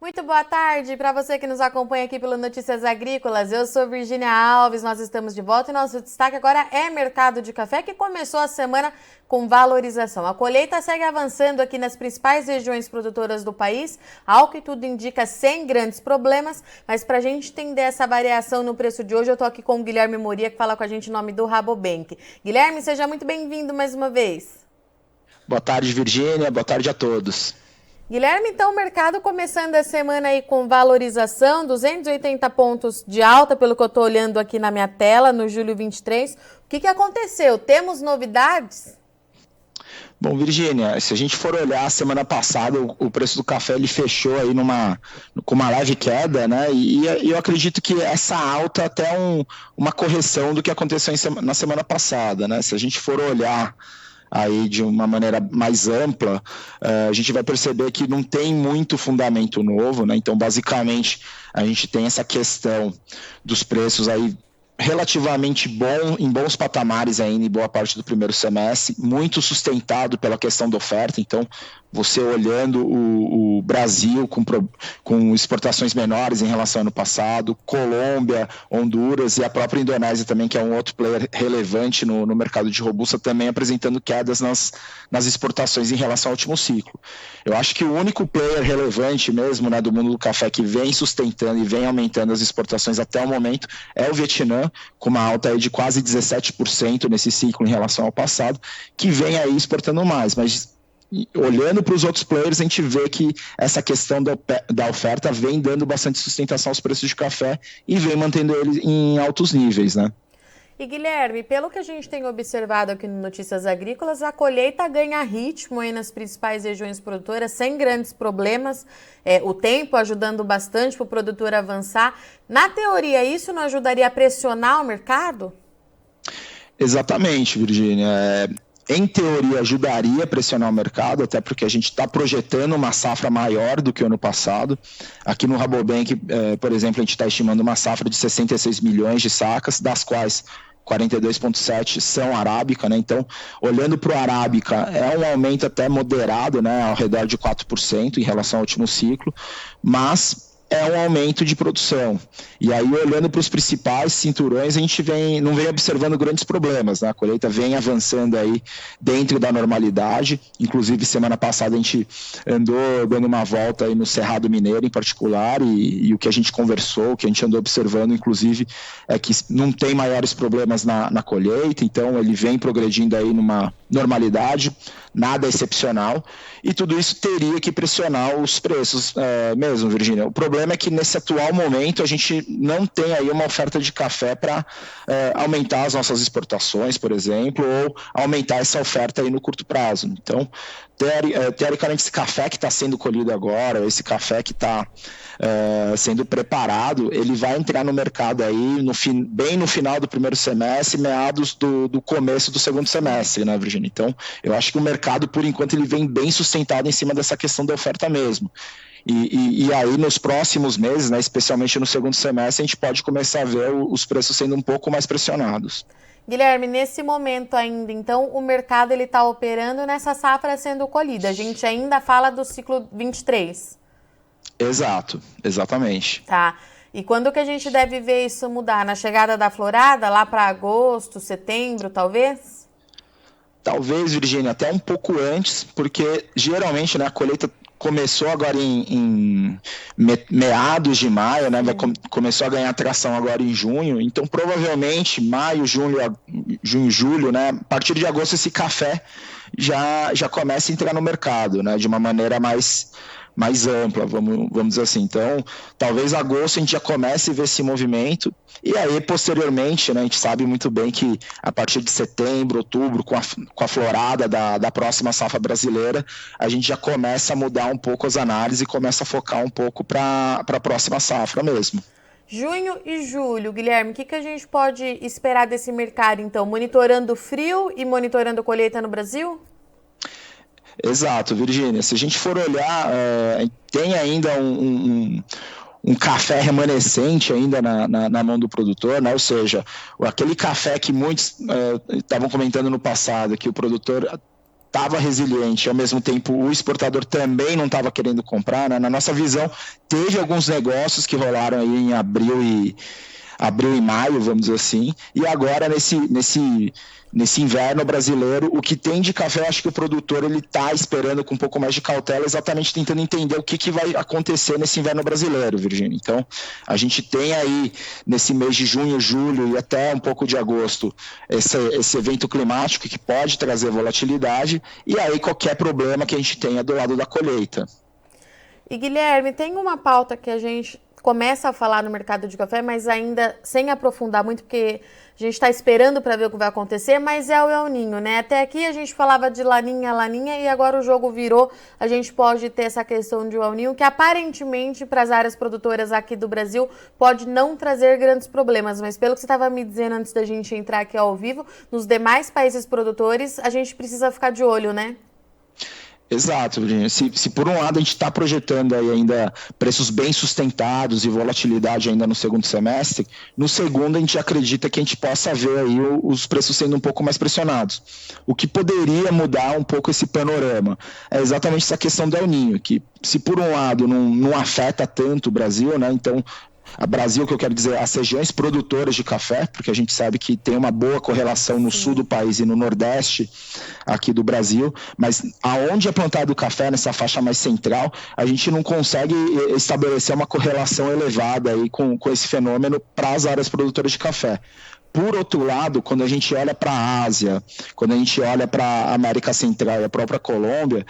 Muito boa tarde para você que nos acompanha aqui pelo Notícias Agrícolas. Eu sou Virgínia Alves, nós estamos de volta e nosso destaque agora é mercado de café, que começou a semana com valorização. A colheita segue avançando aqui nas principais regiões produtoras do país, ao que tudo indica sem grandes problemas, mas para a gente entender essa variação no preço de hoje, eu estou aqui com o Guilherme Moria, que fala com a gente em nome do Rabobank. Guilherme, seja muito bem-vindo mais uma vez. Boa tarde, Virgínia. Boa tarde a todos. Guilherme, então o mercado começando a semana aí com valorização, 280 pontos de alta, pelo que eu estou olhando aqui na minha tela, no julho 23. O que aconteceu? Temos novidades? Bom, Virgínia, se a gente for olhar a semana passada, o preço do café ele fechou aí com uma leve queda, né? E eu acredito que essa alta é até uma correção do que aconteceu na semana passada, né? Se a gente for olhar aí de uma maneira mais ampla, a gente vai perceber que não tem muito fundamento novo, né? Então, basicamente, a gente tem essa questão dos preços aí relativamente em bons patamares ainda em boa parte do primeiro semestre, muito sustentado pela questão da oferta. Então, você olhando o Brasil com exportações menores em relação ao ano passado, Colômbia, Honduras e a própria Indonésia também, que é um outro player relevante no mercado de robusta, também apresentando quedas nas exportações em relação ao último ciclo. Eu acho que o único player relevante mesmo, né, do mundo do café que vem sustentando e vem aumentando as exportações até o momento é o Vietnã, com uma alta aí de quase 17% nesse ciclo em relação ao passado, que vem aí exportando mais, mas olhando para os outros players, a gente vê que essa questão da oferta vem dando bastante sustentação aos preços de café e vem mantendo ele em altos níveis, né? E Guilherme, pelo que a gente tem observado aqui no Notícias Agrícolas, a colheita ganha ritmo aí nas principais regiões produtoras, sem grandes problemas, o tempo ajudando bastante para o produtor avançar. Na teoria, isso não ajudaria a pressionar o mercado? Exatamente, Virgínia. Em teoria, ajudaria a pressionar o mercado, até porque a gente está projetando uma safra maior do que o ano passado. Aqui no Rabobank, por exemplo, a gente está estimando uma safra de 66 milhões de sacas, das quais 42,7 são arábica, né? Então, olhando para o arábica, é um aumento até moderado, né? Ao redor de 4% em relação ao último ciclo, mas é um aumento de produção. E aí, olhando para os principais cinturões, a gente não vem observando grandes problemas, né? A colheita vem avançando aí dentro da normalidade. Inclusive, semana passada a gente andou dando uma volta aí no Cerrado Mineiro em particular, e o que a gente conversou, o que a gente andou observando, inclusive, é que não tem maiores problemas na colheita, então ele vem progredindo aí numa normalidade, nada excepcional, e tudo isso teria que pressionar os preços mesmo, Virgínia. O problema é que nesse atual momento a gente não tem aí uma oferta de café para aumentar as nossas exportações, por exemplo, ou aumentar essa oferta aí no curto prazo. Então, teoricamente, esse café que está sendo colhido agora, esse café que está sendo preparado, ele vai entrar no mercado aí bem no final do primeiro semestre, meados do começo do segundo semestre, né, Virgínia? Então, eu acho que o mercado, por enquanto, ele vem bem sustentado em cima dessa questão da oferta mesmo. E aí, nos próximos meses, né, especialmente no segundo semestre, a gente pode começar a ver os preços sendo um pouco mais pressionados. Guilherme, nesse momento ainda, então, o mercado está operando nessa safra sendo colhida. A gente ainda fala do ciclo 23. Exato, exatamente. Tá. E quando que a gente deve ver isso mudar? Na chegada da florada, lá para agosto, setembro, talvez? Talvez, Virgínia, até um pouco antes, porque geralmente, né, a colheita começou agora em meados de maio, né? Começou a ganhar tração agora em junho, então provavelmente maio, junho, julho, né? A partir de agosto esse café já começa a entrar no mercado, né? De uma maneira mais ampla, vamos dizer assim. Então, talvez agosto a gente já comece a ver esse movimento, e aí, posteriormente, né, a gente sabe muito bem que a partir de setembro, outubro, com a florada da próxima safra brasileira, a gente já começa a mudar um pouco as análises e começa a focar um pouco para a próxima safra mesmo. Junho e julho, Guilherme, o que a gente pode esperar desse mercado, então? Monitorando frio e monitorando colheita no Brasil? Exato, Virgínia. Se a gente for olhar, tem ainda um café remanescente ainda na mão do produtor, né? Ou seja, aquele café que muitos estavam comentando no passado, que o produtor estava resiliente, ao mesmo tempo o exportador também não estava querendo comprar, né? Na nossa visão, teve alguns negócios que rolaram aí em abril e maio, vamos dizer assim, e agora nesse inverno brasileiro, o que tem de café, eu acho que o produtor ele está esperando com um pouco mais de cautela, exatamente tentando entender o que vai acontecer nesse inverno brasileiro, Virgínia. Então, a gente tem aí, nesse mês de junho, julho e até um pouco de agosto, esse evento climático que pode trazer volatilidade, e aí qualquer problema que a gente tenha do lado da colheita. E Guilherme, tem uma pauta que a gente começa a falar no mercado de café, mas ainda sem aprofundar muito, porque a gente está esperando para ver o que vai acontecer, mas é o El Niño, né? Até aqui a gente falava de laninha, e agora o jogo virou, a gente pode ter essa questão de El Niño, que aparentemente para as áreas produtoras aqui do Brasil pode não trazer grandes problemas, mas pelo que você estava me dizendo antes da gente entrar aqui ao vivo, nos demais países produtores, a gente precisa ficar de olho, né? Exato, Virginia. Se por um lado a gente está projetando aí ainda preços bem sustentados e volatilidade ainda no segundo semestre, no segundo a gente acredita que a gente possa ver aí os preços sendo um pouco mais pressionados. O que poderia mudar um pouco esse panorama é exatamente essa questão do El Niño, que se por um lado não afeta tanto o Brasil, né? Então a Brasil, que eu quero dizer, as regiões produtoras de café, porque a gente sabe que tem uma boa correlação no sul do país e no nordeste aqui do Brasil, mas aonde é plantado o café, nessa faixa mais central, a gente não consegue estabelecer uma correlação elevada aí com esse fenômeno para as áreas produtoras de café. Por outro lado, quando a gente olha para a Ásia, quando a gente olha para a América Central e a própria Colômbia,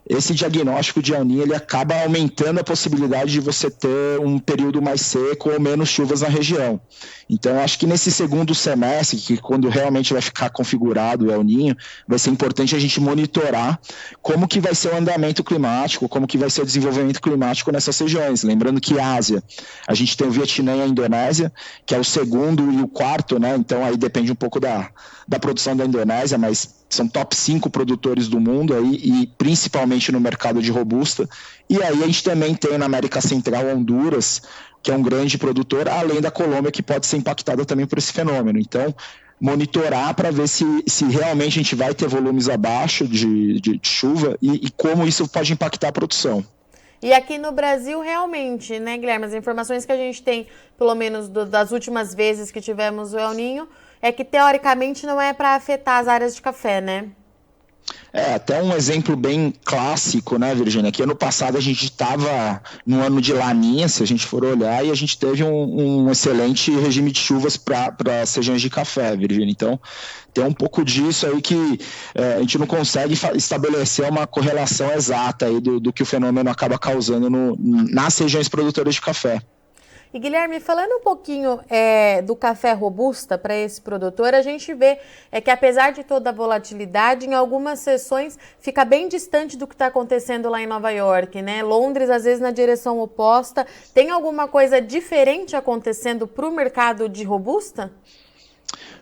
esse diagnóstico de El Niño ele acaba aumentando a possibilidade de você ter um período mais seco ou menos chuvas na região. Então, acho que nesse segundo semestre, que quando realmente vai ficar configurado o El Niño, vai ser importante a gente monitorar como que vai ser o andamento climático, como que vai ser o desenvolvimento climático nessas regiões. Lembrando que a Ásia, a gente tem o Vietnã e a Indonésia, que é o segundo e o quarto, né? Então, aí depende um pouco da produção da Indonésia, mas são top 5 produtores do mundo aí, e principalmente no mercado de robusta. E aí a gente também tem na América Central Honduras, que é um grande produtor, além da Colômbia, que pode ser impactada também por esse fenômeno. Então, monitorar para ver se realmente a gente vai ter volumes abaixo de chuva e como isso pode impactar a produção. E aqui no Brasil, realmente, né, Guilherme, as informações que a gente tem, pelo menos das últimas vezes que tivemos o El Niño, é que teoricamente não é para afetar as áreas de café, né? Até um exemplo bem clássico, né, Virgínia? Que ano passado a gente estava no ano de laninha, se a gente for olhar, e a gente teve um excelente regime de chuvas para as regiões de café, Virgínia. Então, tem um pouco disso aí que a gente não consegue estabelecer uma correlação exata aí do que o fenômeno acaba causando nas regiões produtoras de café. E Guilherme, falando um pouquinho do café robusta para esse produtor, a gente vê que apesar de toda a volatilidade, em algumas sessões fica bem distante do que está acontecendo lá em Nova York, né? Londres, às vezes, na direção oposta. Tem alguma coisa diferente acontecendo para o mercado de robusta?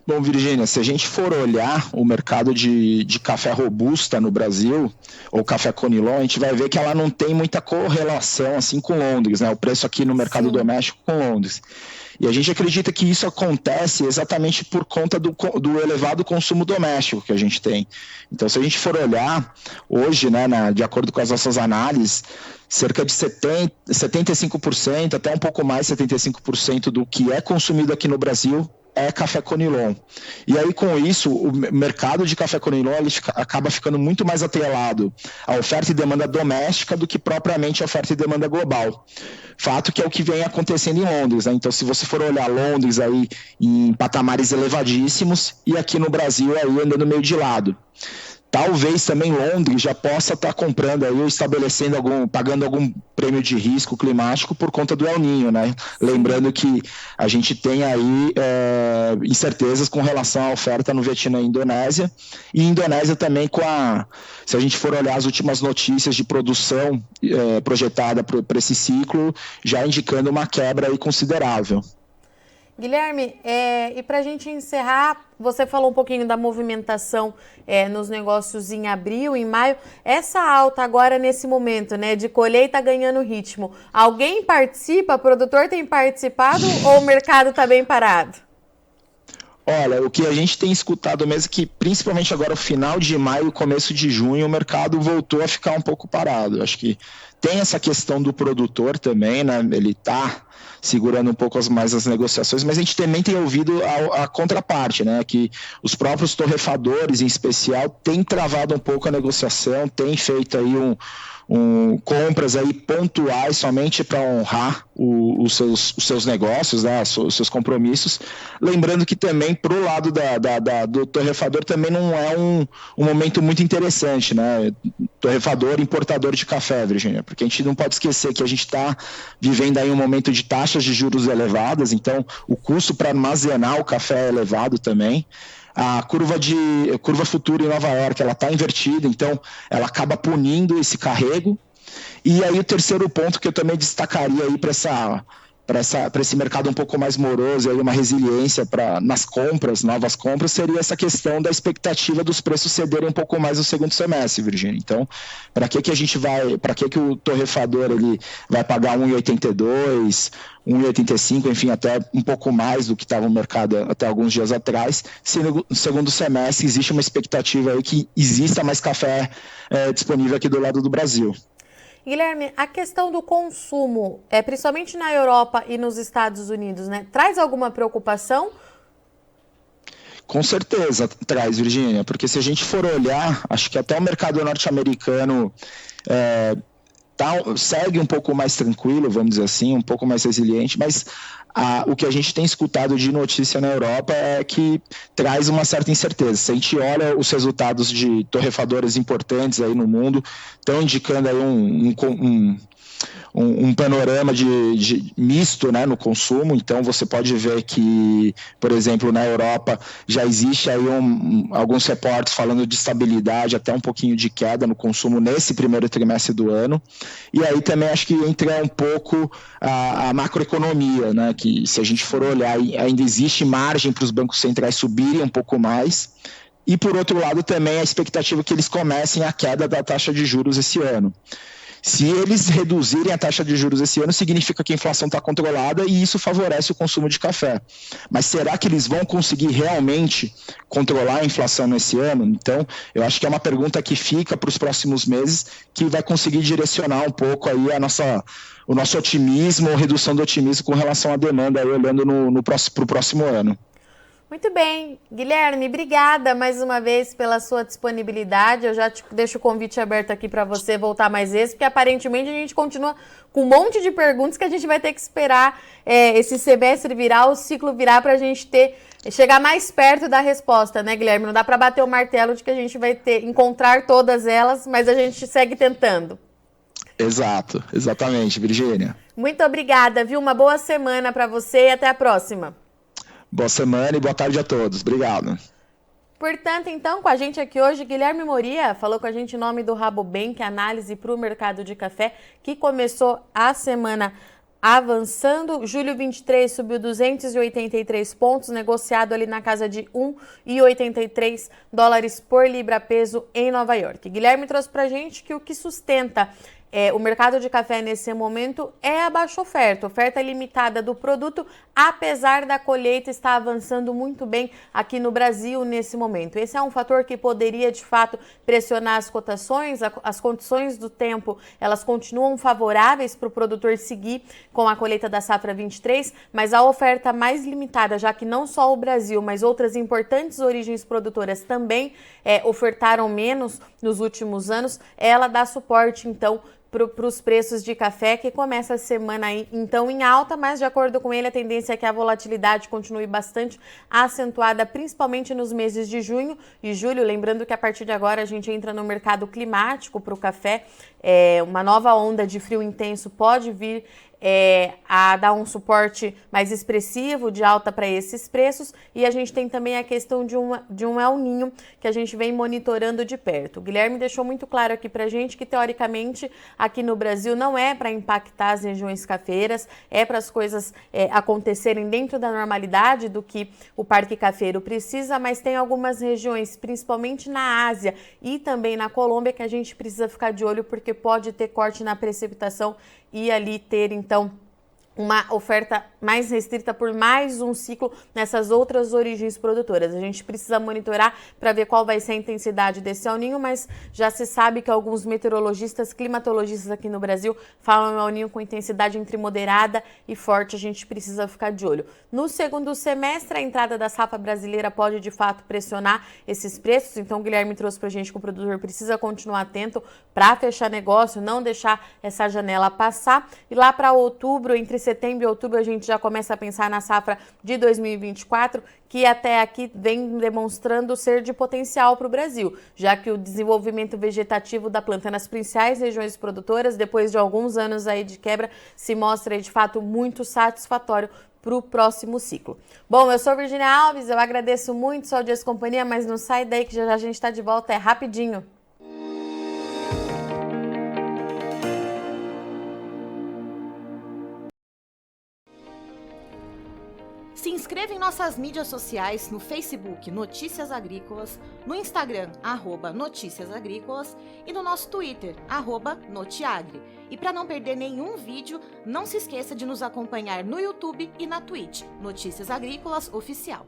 Bom, Virgínia, se a gente for olhar o mercado de café robusta no Brasil, ou café conilon, a gente vai ver que ela não tem muita correlação assim com Londres, né? O preço aqui no mercado doméstico com Londres. E a gente acredita que isso acontece exatamente por conta do elevado consumo doméstico que a gente tem. Então, se a gente for olhar hoje, né, de acordo com as nossas análises, cerca de 75%, até um pouco mais, 75% do que é consumido aqui no Brasil é café conilon. E aí, com isso, o mercado de café conilon ele acaba ficando muito mais atrelado à oferta e demanda doméstica do que propriamente à oferta e demanda global. Fato que é o que vem acontecendo em Londres, né? Então, se você for olhar Londres aí em patamares elevadíssimos e aqui no Brasil aí andando meio de lado. Talvez também Londres já possa estar comprando aí ou estabelecendo pagando algum prêmio de risco climático por conta do El Niño, né? Lembrando que a gente tem aí incertezas com relação à oferta no Vietnã e Indonésia. E Indonésia também se a gente for olhar as últimas notícias de produção projetada para esse ciclo, já indicando uma quebra aí considerável. Guilherme, e para a gente encerrar, você falou um pouquinho da movimentação nos negócios em abril, em maio. Essa alta agora nesse momento, né, de colheita ganhando ritmo, alguém participa? O produtor tem participado ou o mercado está bem parado? Olha, o que a gente tem escutado mesmo é que, principalmente agora, no final de maio, começo de junho, o mercado voltou a ficar um pouco parado. Acho que tem essa questão do produtor também, né? Ele está segurando um pouco mais as negociações, mas a gente também tem ouvido a contraparte, né? Que os próprios torrefadores, em especial, têm travado um pouco a negociação, têm feito aí compras aí pontuais somente para honrar os seus negócios, né, os seus compromissos. Lembrando que também para o lado do torrefador também não é um momento muito interessante, né? Torrefador, importador de café, Virgínia, porque a gente não pode esquecer que a gente está vivendo aí um momento de taxas de juros elevadas, então o custo para armazenar o café é elevado também. A curva futura em Nova York, ela está invertida, então ela acaba punindo esse carrego. E aí o terceiro ponto que eu também destacaria aí para esse mercado um pouco mais moroso, aí uma resiliência nas compras, novas compras, seria essa questão da expectativa dos preços cederem um pouco mais no segundo semestre, Virgínia. Então, para que o torrefador ele vai pagar 1,82, 1,85, enfim, até um pouco mais do que estava no mercado até alguns dias atrás, se no segundo semestre existe uma expectativa aí que exista mais café disponível aqui do lado do Brasil. Guilherme, a questão do consumo, principalmente na Europa e nos Estados Unidos, né, traz alguma preocupação? Com certeza traz, Virgínia, porque se a gente for olhar, acho que até o mercado norte-americano segue um pouco mais tranquilo, vamos dizer assim, um pouco mais resiliente, mas o que a gente tem escutado de notícia na Europa é que traz uma certa incerteza. Se a gente olha os resultados de torrefadores importantes aí no mundo, estão indicando aí um panorama de misto, né, no consumo. Então você pode ver que, por exemplo, na Europa já existe aí alguns reportes falando de estabilidade, até um pouquinho de queda no consumo nesse primeiro trimestre do ano. E aí também acho que entra um pouco a macroeconomia, né, que se a gente for olhar, ainda existe margem para os bancos centrais subirem um pouco mais. E por outro lado também a expectativa que eles comecem a queda da taxa de juros esse ano. Se eles reduzirem a taxa de juros esse ano, significa que a inflação está controlada e isso favorece o consumo de café. Mas será que eles vão conseguir realmente controlar a inflação nesse ano? Então, eu acho que é uma pergunta que fica para os próximos meses, que vai conseguir direcionar um pouco aí o nosso otimismo, ou redução do otimismo com relação à demanda, aí, olhando para o próximo ano. Muito bem. Guilherme, obrigada mais uma vez pela sua disponibilidade. Eu já deixo o convite aberto aqui para você voltar mais vezes, porque aparentemente a gente continua com um monte de perguntas que a gente vai ter que esperar esse semestre virar, o ciclo virar, para a gente chegar mais perto da resposta, né, Guilherme? Não dá para bater o martelo de que a gente vai encontrar todas elas, mas a gente segue tentando. Exato, exatamente, Virgínia. Muito obrigada, viu? Uma boa semana para você e até a próxima. Boa semana e boa tarde a todos. Obrigado. Portanto, então, com a gente aqui hoje, Guilherme Moria falou com a gente em nome do Rabobank, análise para o mercado de café, que começou a semana avançando. Julho 23 subiu 283 pontos, negociado ali na casa de 1,83 dólares por libra-peso em Nova York. Guilherme trouxe para a gente que o que sustenta o mercado de café nesse momento é a baixa oferta limitada do produto, apesar da colheita estar avançando muito bem aqui no Brasil nesse momento. Esse é um fator que poderia, de fato, pressionar as cotações, as condições do tempo, elas continuam favoráveis para o produtor seguir com a colheita da safra 23, mas a oferta mais limitada, já que não só o Brasil, mas outras importantes origens produtoras também ofertaram menos nos últimos anos, ela dá suporte, então, para os preços de café, que começa a semana aí, então em alta, mas de acordo com ele a tendência é que a volatilidade continue bastante acentuada, principalmente nos meses de junho e julho, lembrando que a partir de agora a gente entra no mercado climático para o café, uma nova onda de frio intenso pode vir a dar um suporte mais expressivo de alta para esses preços, e a gente tem também a questão de um El Niño que a gente vem monitorando de perto. O Guilherme deixou muito claro aqui para a gente que, teoricamente, aqui no Brasil não é para impactar as regiões cafeiras, é para as coisas acontecerem dentro da normalidade do que o parque cafeiro precisa, mas tem algumas regiões, principalmente na Ásia e também na Colômbia, que a gente precisa ficar de olho porque pode ter corte na precipitação e ali ter, então, uma oferta mais restrita por mais um ciclo nessas outras origens produtoras. A gente precisa monitorar para ver qual vai ser a intensidade desse El Niño, mas já se sabe que alguns meteorologistas, climatologistas aqui no Brasil falam El Niño com intensidade entre moderada e forte. A gente precisa ficar de olho. No segundo semestre, a entrada da safra brasileira pode de fato pressionar esses preços, então o Guilherme trouxe para a gente que o produtor precisa continuar atento para fechar negócio, não deixar essa janela passar. E lá para outubro, entre setembro e outubro, a gente já começa a pensar na safra de 2024, que até aqui vem demonstrando ser de potencial para o Brasil, já que o desenvolvimento vegetativo da planta nas principais regiões produtoras, depois de alguns anos aí de quebra, se mostra de fato muito satisfatório para o próximo ciclo. Bom, eu sou Virginia Alves, eu agradeço muito sua audiência e companhia, mas não sai daí que já a gente está de volta, é rapidinho. Se inscreva em nossas mídias sociais, no Facebook Notícias Agrícolas, no Instagram @Notícias Agrícolas e no nosso Twitter @Notiagre. E para não perder nenhum vídeo, não se esqueça de nos acompanhar no YouTube e na Twitch, Notícias Agrícolas Oficial.